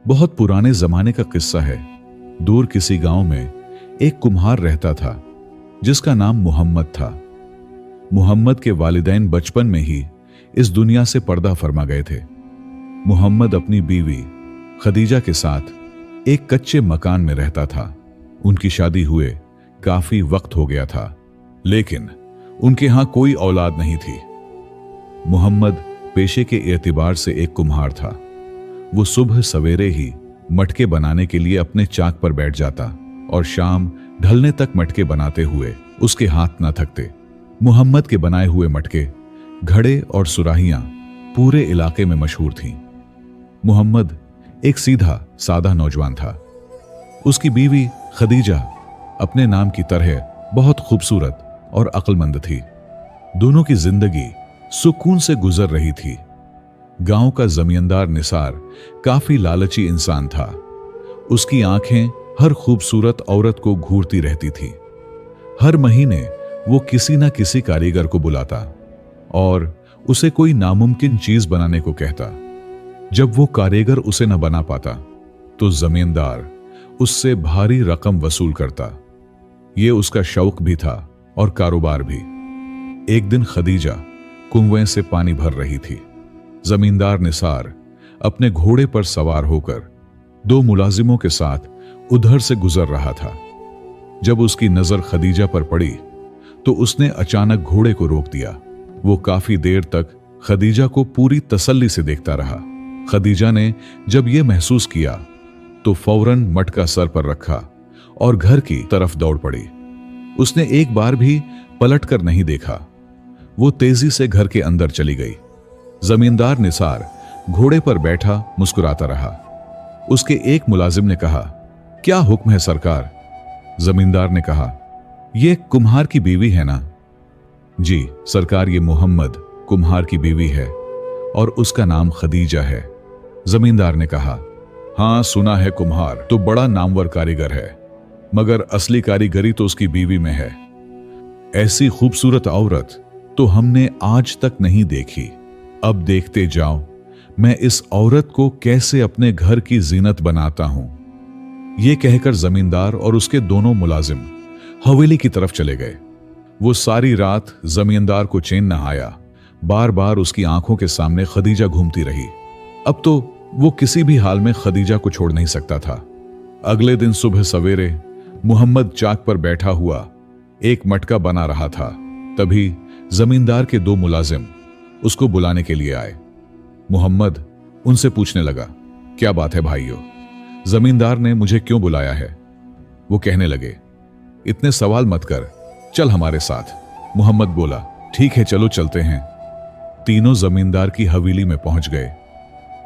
बहुत पुराने जमाने का किस्सा है। दूर किसी गांव में एक कुम्हार रहता था जिसका नाम मोहम्मद था। मोहम्मद के वालिदैन बचपन में ही इस दुनिया से पर्दा फरमा गए थे। मोहम्मद अपनी बीवी खदीजा के साथ एक कच्चे मकान में रहता था। उनकी शादी हुए काफी वक्त हो गया था, लेकिन उनके यहां कोई औलाद नहीं थी। मोहम्मद पेशे के एतबार से एक कुम्हार था। वो सुबह सवेरे ही मटके बनाने के लिए अपने चाक पर बैठ जाता और शाम ढलने तक मटके बनाते हुए उसके हाथ न थकते। मोहम्मद के बनाए हुए मटके, घड़े और सुराहियां पूरे इलाके में मशहूर थीं। मोहम्मद एक सीधा सादा नौजवान था। उसकी बीवी खदीजा अपने नाम की तरह बहुत खूबसूरत और अक्लमंद थी। दोनों की जिंदगी सुकून से गुजर रही थी। गांव का जमींदार निसार काफी लालची इंसान था। उसकी आंखें हर खूबसूरत औरत को घूरती रहती थी। हर महीने वो किसी न किसी कारीगर को बुलाता और उसे कोई नामुमकिन चीज बनाने को कहता। जब वो कारीगर उसे न बना पाता तो जमींदार उससे भारी रकम वसूल करता। ये उसका शौक भी था और कारोबार भी। एक दिन खदीजा कुएं से पानी भर रही थी। जमींदार निसार अपने घोड़े पर सवार होकर 2 मुलाजिमों के साथ उधर से गुजर रहा था। जब उसकी नजर खदीजा पर पड़ी तो उसने अचानक घोड़े को रोक दिया। वो काफी देर तक खदीजा को पूरी तसल्ली से देखता रहा। खदीजा ने जब यह महसूस किया तो फौरन मटका सर पर रखा और घर की तरफ दौड़ पड़ी। उसने एक बार भी पलट कर नहीं देखा। वो तेजी से घर के अंदर चली गई। जमींदार निसार घोड़े पर बैठा मुस्कुराता रहा। उसके एक मुलाजिम ने कहा, क्या हुक्म है सरकार? जमींदार ने कहा, यह कुम्हार की बीवी है ना? जी सरकार, ये मोहम्मद कुम्हार की बीवी है और उसका नाम खदीजा है। जमींदार ने कहा, हां सुना है, कुम्हार तो बड़ा नामवर कारीगर है, मगर असली कारीगरी तो उसकी बीवी में है। ऐसी खूबसूरत औरत तो हमने आज तक नहीं देखी। अब देखते जाओ मैं इस औरत को कैसे अपने घर की जीनत बनाता हूं। यह कहकर जमींदार और उसके दोनों मुलाजिम हवेली की तरफ चले गए। वो सारी रात जमींदार को चैन न आया। बार बार उसकी आंखों के सामने खदीजा घूमती रही। अब तो वो किसी भी हाल में खदीजा को छोड़ नहीं सकता था। अगले दिन सुबह सवेरे मोहम्मद चाक पर बैठा हुआ एक मटका बना रहा था। तभी जमींदार के 2 मुलाजिम उसको बुलाने के लिए आए। मोहम्मद उनसे पूछने लगा, क्या बात है भाइयों? जमींदार ने मुझे क्यों बुलाया है? वो कहने लगे, इतने सवाल मत कर, चल हमारे साथ। मोहम्मद बोला, ठीक है चलो चलते हैं। तीनों जमींदार की हवेली में पहुंच गए।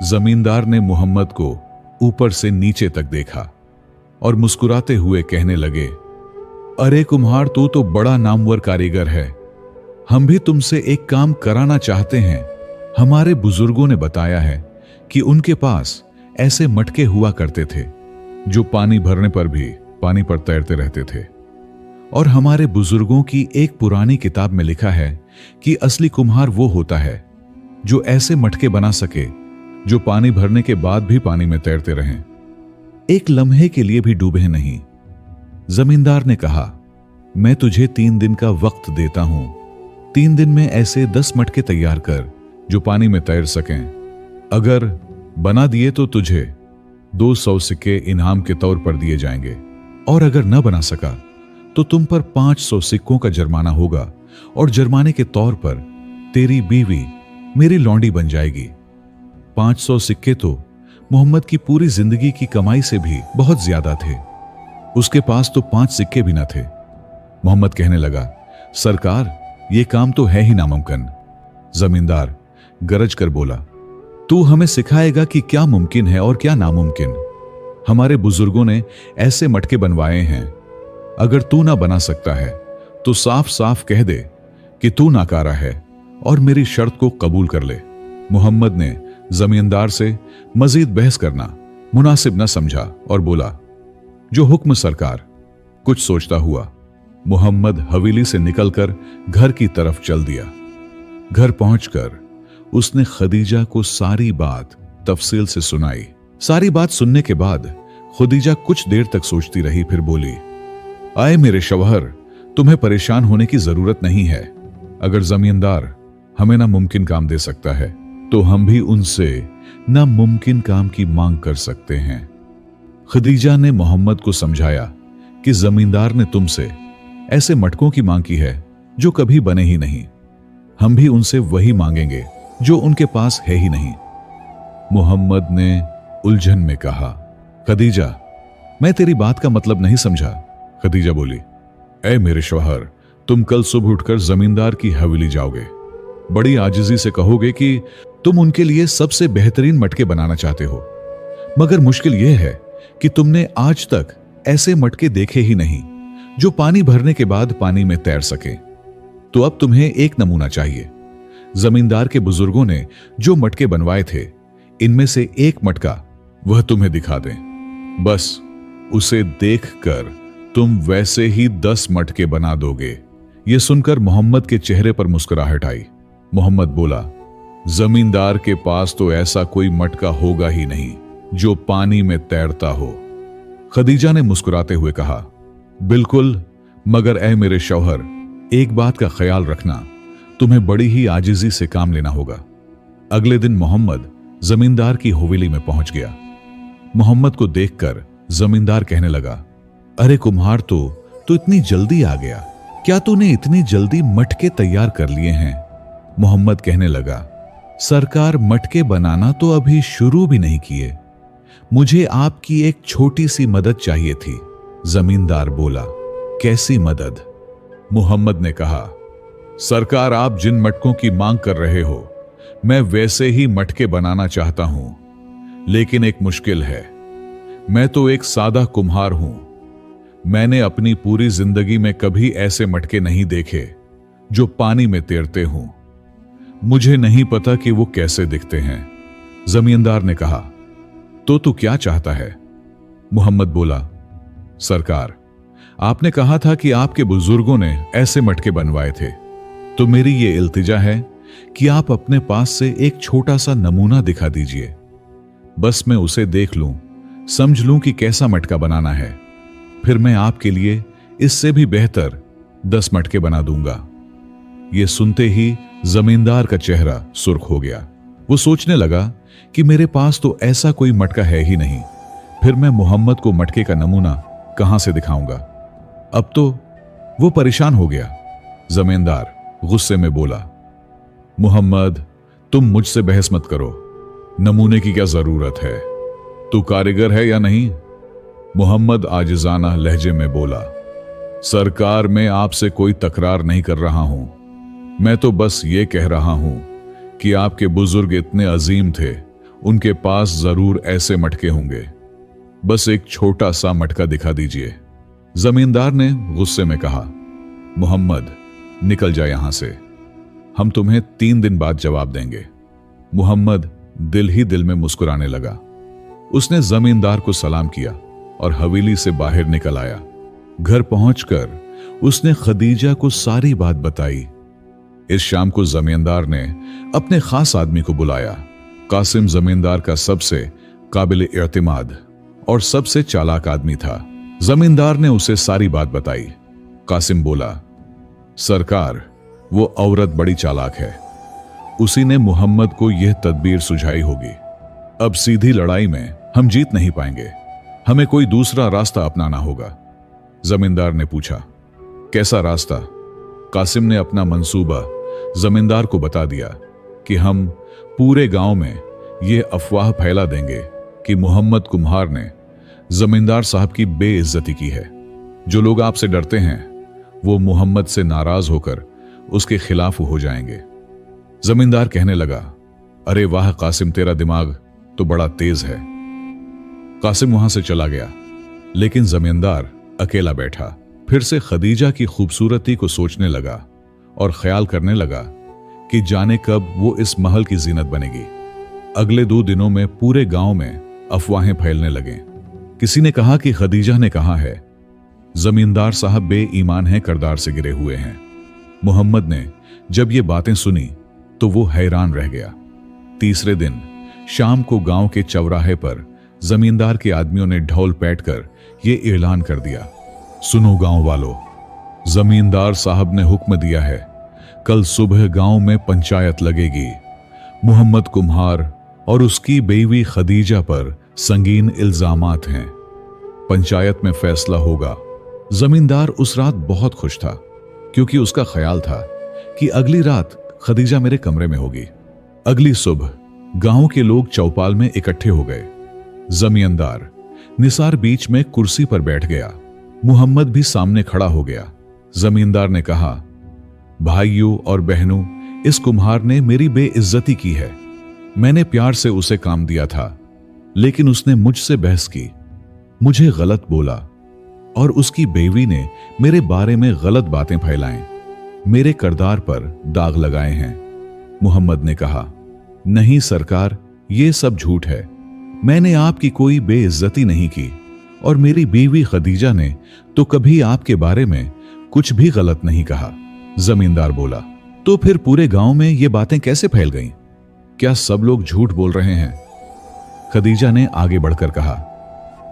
जमींदार ने मोहम्मद को ऊपर से नीचे तक देखा और मुस्कुराते हुए कहने लगे, अरे कुम्हार, तू तो बड़ा नामवर कारीगर है। हम भी तुमसे एक काम कराना चाहते हैं। हमारे बुजुर्गों ने बताया है कि उनके पास ऐसे मटके हुआ करते थे जो पानी भरने पर भी पानी पर तैरते रहते थे। और हमारे बुजुर्गों की एक पुरानी किताब में लिखा है कि असली कुम्हार वो होता है जो ऐसे मटके बना सके जो पानी भरने के बाद भी पानी में तैरते रहें, एक लम्हे के लिए भी डूबे नहीं। जमींदार ने कहा, मैं तुझे 3 दिन का वक्त देता हूं। 3 दिन में ऐसे 10 मटके तैयार कर जो पानी में तैर सकें। अगर बना दिए तो तुझे 200 सिक्के इनाम के तौर पर दिए जाएंगे, और अगर न बना सका तो तुम पर 500 सिक्कों का जुर्माना होगा, और जुर्माने के तौर पर तेरी बीवी मेरी लौंडी बन जाएगी। 500 सिक्के तो मोहम्मद की पूरी जिंदगी की कमाई से भी बहुत ज्यादा थे। उसके पास तो 5 सिक्के भी न थे। मोहम्मद कहने लगा, सरकार ये काम तो है ही नामुमकिन। जमींदार गरज कर बोला, तू हमें सिखाएगा कि क्या मुमकिन है और क्या नामुमकिन? हमारे बुजुर्गों ने ऐसे मटके बनवाए हैं। अगर तू ना बना सकता है तो साफ साफ कह दे कि तू नाकारा है और मेरी शर्त को कबूल कर ले। मोहम्मद ने जमींदार से मजीद बहस करना मुनासिब न समझा और बोला, जो हुक्म सरकार। कुछ सोचता हुआ मोहम्मद हवेली से निकलकर घर की तरफ चल दिया। घर पहुंचकर उसने खदीजा को सारी बात तफसील से सुनाई। सारी बात सुनने के बाद खदीजा कुछ देर तक सोचती रही, फिर बोली, आए मेरे शौहर, तुम्हें परेशान होने की जरूरत नहीं है। अगर जमींदार हमें नामुमकिन काम दे सकता है तो हम भी उनसे नामुमकिन काम की मांग कर सकते हैं। खदीजा ने मोहम्मद को समझाया कि जमींदार ने तुमसे ऐसे मटकों की मांग की है जो कभी बने ही नहीं। हम भी उनसे वही मांगेंगे जो उनके पास है ही नहीं। मोहम्मद ने उलझन में कहा, खदीजा, मैं तेरी बात का मतलब नहीं समझा। खदीजा बोली, ऐ मेरे शौहर, तुम कल सुबह उठकर जमींदार की हवेली जाओगे। बड़ी आजिजी से कहोगे कि तुम उनके लिए सबसे बेहतरीन मटके बनाना चाहते हो, मगर मुश्किल यह है कि तुमने आज तक ऐसे मटके देखे ही नहीं जो पानी भरने के बाद पानी में तैर सके। तो अब तुम्हें एक नमूना चाहिए। जमींदार के बुजुर्गों ने जो मटके बनवाए थे, इनमें से एक मटका वह तुम्हें दिखा दें। बस उसे देखकर तुम वैसे ही 10 मटके बना दोगे। यह सुनकर मोहम्मद के चेहरे पर मुस्कुराहट आई। मोहम्मद बोला, जमींदार के पास तो ऐसा कोई मटका होगा ही नहीं जो पानी में तैरता हो। खदीजा ने मुस्कुराते हुए कहा, बिल्कुल, मगर ऐ मेरे शौहर, एक बात का ख्याल रखना, तुम्हें बड़ी ही आजिजी से काम लेना होगा। अगले दिन मोहम्मद जमींदार की हवेली में पहुंच गया। मोहम्मद को देखकर जमींदार कहने लगा, अरे कुम्हार, तो इतनी जल्दी आ गया। क्या तूने इतनी जल्दी मटके तैयार कर लिए हैं? मोहम्मद कहने लगा, सरकार, मटके बनाना तो अभी शुरू भी नहीं किए। मुझे आपकी एक छोटी सी मदद चाहिए थी। जमींदार बोला, कैसी मदद? मोहम्मद ने कहा, सरकार, आप जिन मटकों की मांग कर रहे हो, मैं वैसे ही मटके बनाना चाहता हूं, लेकिन एक मुश्किल है। मैं तो एक सादा कुम्हार हूं। मैंने अपनी पूरी जिंदगी में कभी ऐसे मटके नहीं देखे जो पानी में तैरते हों। मुझे नहीं पता कि वो कैसे दिखते हैं। जमींदार ने कहा, तो तू क्या चाहता है? मोहम्मद बोला, सरकार, आपने कहा था कि आपके बुजुर्गों ने ऐसे मटके बनवाए थे, तो मेरी ये इल्तिजा है कि आप अपने पास से एक छोटा सा नमूना दिखा दीजिए। बस मैं उसे देख लूं, समझ लूं कि कैसा मटका बनाना है, फिर मैं आपके लिए इससे भी बेहतर 10 मटके बना दूंगा। यह सुनते ही जमींदार का चेहरा सुर्ख हो गया। वो सोचने लगा कि मेरे पास तो ऐसा कोई मटका है ही नहीं, फिर मैं मोहम्मद को मटके का नमूना कहां से दिखाऊंगा। अब तो वो परेशान हो गया। जमींदार गुस्से में बोला, मोहम्मद, तुम मुझसे बहस मत करो। नमूने की क्या जरूरत है? तू कारीगर है या नहीं? मोहम्मद आजिजाना लहजे में बोला, सरकार, मैं आपसे कोई तकरार नहीं कर रहा हूं। मैं तो बस ये कह रहा हूं कि आपके बुजुर्ग इतने अजीम थे, उनके पास जरूर ऐसे मटके होंगे। बस एक छोटा सा मटका दिखा दीजिए। जमींदार ने गुस्से में कहा, मोहम्मद, निकल जा यहां से, हम तुम्हें 3 दिन बाद जवाब देंगे। मोहम्मद दिल ही दिल में मुस्कुराने लगा। उसने जमींदार को सलाम किया और हवेली से बाहर निकल आया। घर पहुंचकर उसने खदीजा को सारी बात बताई। इस शाम को जमींदार ने अपने खास आदमी को बुलाया। कासिम जमींदार का सबसे काबिल एतमाद और सबसे चालाक आदमी था। जमींदार ने उसे सारी बात बताई। कासिम बोला, सरकार, वो औरत बड़ी चालाक है। उसी ने मोहम्मद को यह तदबीर सुझाई होगी। अब सीधी लड़ाई में हम जीत नहीं पाएंगे, हमें कोई दूसरा रास्ता अपनाना होगा। जमींदार ने पूछा, कैसा रास्ता? कासिम ने अपना मंसूबा जमींदार को बता दिया कि हम पूरे गांव में यह अफवाह फैला देंगे कि मोहम्मद कुम्हार ने जमींदार साहब की बेइज्जती की है। जो लोग आपसे डरते हैं वो मोहम्मद से नाराज होकर उसके खिलाफ हो जाएंगे। जमींदार कहने लगा, अरे वाह कासिम, तेरा दिमाग तो बड़ा तेज है। कासिम वहां से चला गया, लेकिन जमींदार अकेला बैठा। फिर से खदीजा की खूबसूरती को सोचने लगा और ख्याल करने लगा कि जाने कब वो इस महल की जीनत बनेगी। अगले 2 दिनों में पूरे गांव में अफवाहें फैलने लगे। किसी ने कहा कि खदीजा ने कहा है, जमींदार साहब बेईमान हैं, करदार से गिरे हुए हैं। मोहम्मद ने जब ये बातें सुनी तो वो हैरान रह गया। तीसरे दिन शाम को गांव के चौराहे पर जमींदार के आदमियों ने ढोल पीट कर यह ऐलान कर दिया, सुनो गांव वालों, जमींदार साहब ने हुक्म दिया है, कल सुबह गांव में पंचायत लगेगी। मोहम्मद कुम्हार और उसकी बीवी खदीजा पर संगीन इल्जामात हैं। पंचायत में फैसला होगा। जमींदार उस रात बहुत खुश था, क्योंकि उसका ख्याल था कि अगली रात खदीजा मेरे कमरे में होगी। अगली सुबह गांव के लोग चौपाल में इकट्ठे हो गए। जमींदार निसार बीच में कुर्सी पर बैठ गया। मोहम्मद भी सामने खड़ा हो गया। जमींदार ने कहा, भाइयों और बहनों, इस कुम्हार ने मेरी बेइज्जती की है। मैंने प्यार से उसे काम दिया था, लेकिन उसने मुझसे बहस की, मुझे गलत बोला और उसकी बीवी ने मेरे बारे में गलत बातें फैलाएं, मेरे किरदार पर दाग लगाए हैं। मोहम्मद ने कहा, नहीं सरकार, ये सब झूठ है। मैंने आपकी कोई बेइज्जती नहीं की और मेरी बीवी खदीजा ने तो कभी आपके बारे में कुछ भी गलत नहीं कहा। जमींदार बोला, तो फिर पूरे गांव में ये बातें कैसे फैल गईं? क्या सब लोग झूठ बोल रहे हैं? खदीजा ने आगे बढ़कर कहा,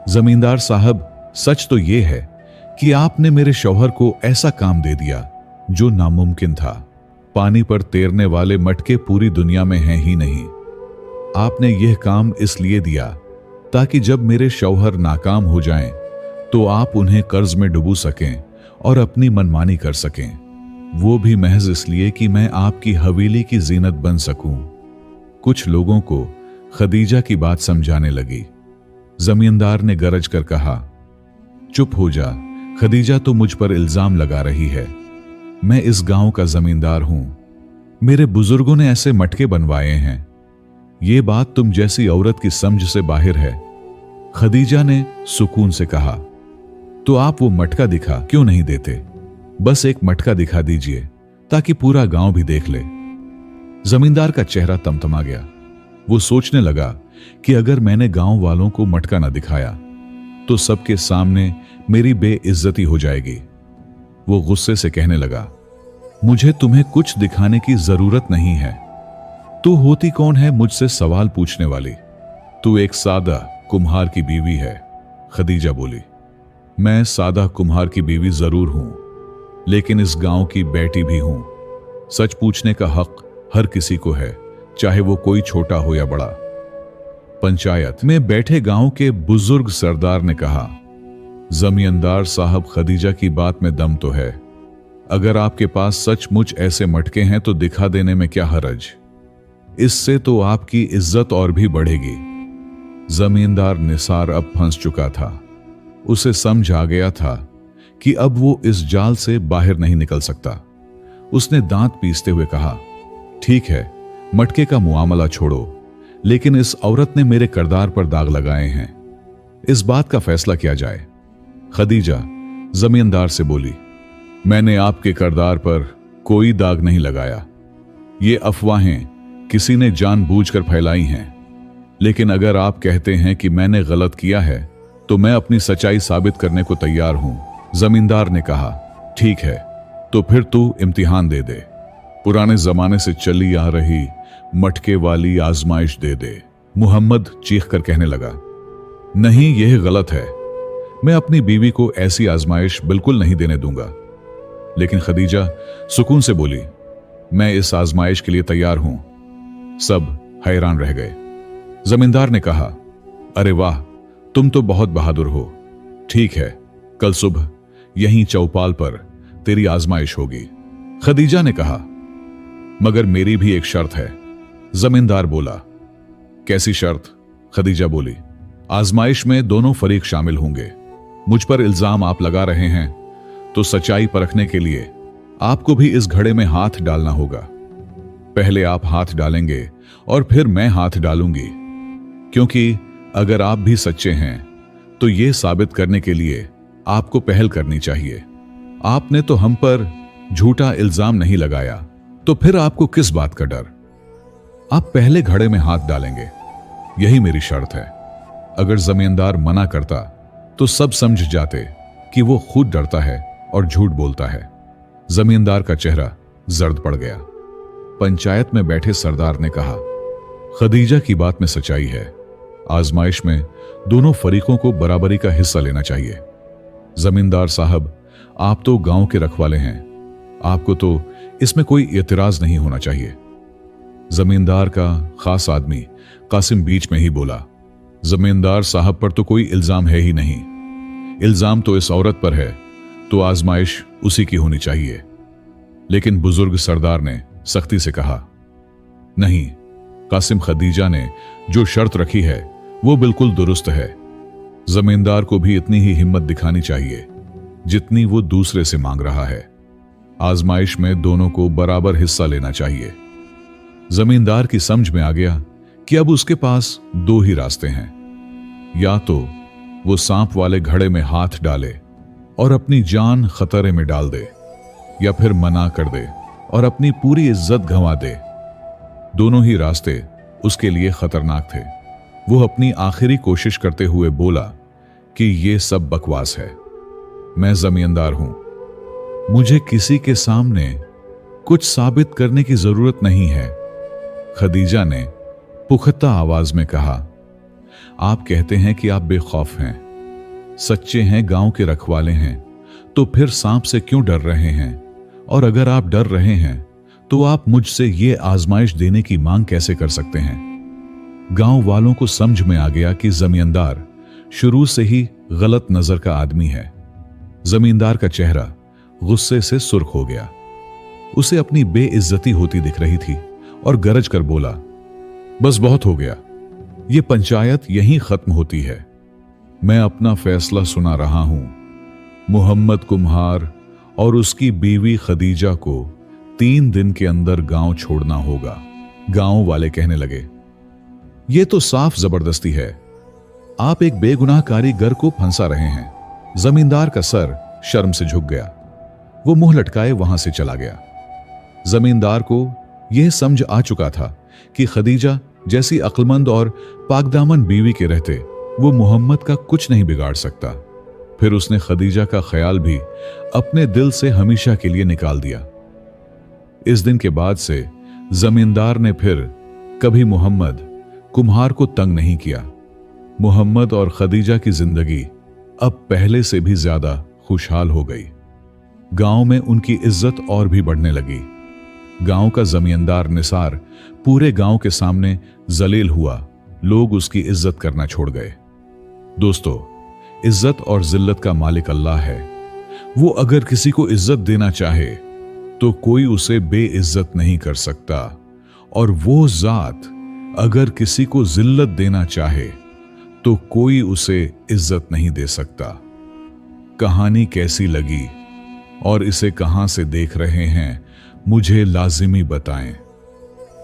जमींदार साहब, सच तो यह है कि आपने मेरे शौहर को ऐसा काम दे दिया जो नामुमकिन था। पानी पर तैरने वाले मटके पूरी दुनिया में हैं ही नहीं। आपने यह काम इसलिए दिया ताकि जब मेरे शौहर नाकाम हो जाएं, तो आप उन्हें कर्ज में डुबो सकें और अपनी मनमानी कर सकें, वो भी महज इसलिए कि मैं आपकी हवेली की जीनत बन सकूं। कुछ लोगों को खदीजा की बात समझाने लगी। जमींदार ने गरज कर कहा, चुप हो जा, खदीजा तो मुझ पर इल्जाम लगा रही है। मैं इस गांव का जमींदार हूं। मेरे बुजुर्गों ने ऐसे मटके बनवाए हैं। ये बात तुम जैसी औरत की समझ से बाहर है। खदीजा ने सुकून से कहा, तो आप वो मटका दिखा क्यों नहीं देते? बस एक मटका दिखा दीजिए ताकि पूरा गांव भी देख ले। जमींदार का चेहरा तमतमा गया। वो सोचने लगा कि अगर मैंने गांव वालों को मटका ना दिखाया तो सबके सामने मेरी बेइज्जती हो जाएगी। वो गुस्से से कहने लगा, मुझे तुम्हें कुछ दिखाने की जरूरत नहीं है। तू होती कौन है मुझसे सवाल पूछने वाली? तू एक सादा कुम्हार की बीवी है। खदीजा बोली, मैं सादा कुम्हार की बीवी जरूर हूं, लेकिन इस गांव की बेटी भी हूं। सच पूछने का हक हर किसी को है, चाहे वो कोई छोटा हो या बड़ा। पंचायत में बैठे गांव के बुजुर्ग सरदार ने कहा, जमींदार साहब, खदीजा की बात में दम तो है। अगर आपके पास सचमुच ऐसे मटके हैं तो दिखा देने में क्या हरज? इससे तो आपकी इज्जत और भी बढ़ेगी। जमींदार निसार अब फंस चुका था। उसे समझ आ गया था कि अब वो इस जाल से बाहर नहीं निकल सकता। उसने दांत पीसते हुए कहा, ठीक है, मटके का मुआमला छोड़ो, लेकिन इस औरत ने मेरे किरदार पर दाग लगाए हैं। इस बात का फैसला किया जाए। खदीजा जमींदार से बोली, मैंने आपके किरदार पर कोई दाग नहीं लगाया। ये अफवाहें किसी ने जानबूझकर फैलाई हैं। लेकिन अगर आप कहते हैं कि मैंने गलत किया है तो मैं अपनी सच्चाई साबित करने को तैयार हूं। जमींदार ने कहा, ठीक है, तो फिर तू इम्तिहान दे दे। पुराने जमाने से चली आ रही मटके वाली आजमाइश दे दे। मोहम्मद चीख कर कहने लगा, नहीं, यह गलत है। मैं अपनी बीवी को ऐसी आजमाइश बिल्कुल नहीं देने दूंगा। लेकिन खदीजा सुकून से बोली, मैं इस आजमाइश के लिए तैयार हूं। सब हैरान रह गए। जमींदार ने कहा, अरे वाह, तुम तो बहुत बहादुर हो। ठीक है, कल सुबह यहीं चौपाल पर तेरी आजमाइश होगी। खदीजा ने कहा, मगर मेरी भी एक शर्त है। जमींदार बोला, कैसी शर्त? खदीजा बोली, आजमाइश में दोनों फरीक शामिल होंगे। मुझ पर इल्जाम आप लगा रहे हैं तो सच्चाई परखने के लिए आपको भी इस घड़े में हाथ डालना होगा। पहले आप हाथ डालेंगे और फिर मैं हाथ डालूंगी, क्योंकि अगर आप भी सच्चे हैं तो यह साबित करने के लिए आपको पहल करनी चाहिए। आपने तो हम पर झूठा इल्जाम नहीं लगाया, तो फिर आपको किस बात का डर? आप पहले घड़े में हाथ डालेंगे, यही मेरी शर्त है। अगर जमींदार मना करता तो सब समझ जाते कि वो खुद डरता है और झूठ बोलता है। जमींदार का चेहरा जर्द पड़ गया। पंचायत में बैठे सरदार ने कहा, खदीजा की बात में सच्चाई है। आजमाइश में दोनों फरीकों को बराबरी का हिस्सा लेना चाहिए। जमींदार साहब, आप तो गांव के रखवाले हैं, आपको तो इसमें कोई एतराज नहीं होना चाहिए। जमींदार का खास आदमी कासिम बीच में ही बोला, जमींदार साहब पर तो कोई इल्जाम है ही नहीं। इल्जाम तो इस औरत पर है, तो आजमाइश उसी की होनी चाहिए। लेकिन बुजुर्ग सरदार ने सख्ती से कहा, नहीं, कासिम, खदीजा ने जो शर्त रखी है वो बिल्कुल दुरुस्त है। जमींदार को भी इतनी ही हिम्मत दिखानी चाहिए जितनी वो दूसरे से मांग रहा है। आजमाइश में दोनों को बराबर हिस्सा लेना चाहिए। जमींदार की समझ में आ गया कि अब उसके पास दो ही रास्ते हैं, या तो वो सांप वाले घड़े में हाथ डाले और अपनी जान खतरे में डाल दे, या फिर मना कर दे और अपनी पूरी इज्जत गंवा दे। दोनों ही रास्ते उसके लिए खतरनाक थे। वो अपनी आखिरी कोशिश करते हुए बोला कि ये सब बकवास है। मैं जमींदार हूं, मुझे किसी के सामने कुछ साबित करने की जरूरत नहीं है। खदीजा ने पुख्ता आवाज में कहा, आप कहते हैं कि आप बेखौफ हैं, सच्चे हैं, गांव के रखवाले हैं, तो फिर सांप से क्यों डर रहे हैं? और अगर आप डर रहे हैं तो आप मुझसे ये आजमाइश देने की मांग कैसे कर सकते हैं? गांव वालों को समझ में आ गया कि जमींदार शुरू से ही गलत नजर का आदमी है। जमींदार का चेहरा गुस्से से सुर्ख हो गया। उसे अपनी बेइज्जती होती दिख रही थी और गरज कर बोला, बस बहुत हो गया, ये पंचायत यहीं खत्म होती है। मैं अपना फैसला सुना रहा हूं। मुहम्मद कुम्हार और उसकी बीवी खदीजा को 3 दिन के अंदर गांव छोड़ना होगा। गांव वाले कहने लगे, ये तो साफ जबरदस्ती है, आप एक बेगुनाह कारीगर को फंसा रहे हैं। जमींदार का सर शर्म से झुक गया। वो मुंह लटकाए वहां से चला गया। जमींदार को यह समझ आ चुका था कि खदीजा जैसी अक्लमंद और पाकदामन बीवी के रहते वो मुहम्मद का कुछ नहीं बिगाड़ सकता। फिर उसने खदीजा का ख्याल भी अपने दिल से हमेशा के लिए निकाल दिया। इस दिन के बाद से जमींदार ने फिर कभी मुहम्मद कुम्हार को तंग नहीं किया। मुहम्मद और खदीजा की जिंदगी अब पहले से भी ज्यादा खुशहाल हो गई। गांव में उनकी इज्जत और भी बढ़ने लगी। गांव का जमींदार निसार पूरे गांव के सामने जलील हुआ। लोग उसकी इज्जत करना छोड़ गए। दोस्तों, इज्जत और जिल्लत का मालिक अल्लाह है। वो अगर किसी को इज्जत देना चाहे तो कोई उसे बेइज्जत नहीं कर सकता, और वो जात अगर किसी को जिल्लत देना चाहे तो कोई उसे इज्जत नहीं दे सकता। कहानी कैसी लगी और इसे कहां से देख रहे हैं, मुझे लाजिमी बताएं।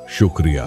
शुक्रिया।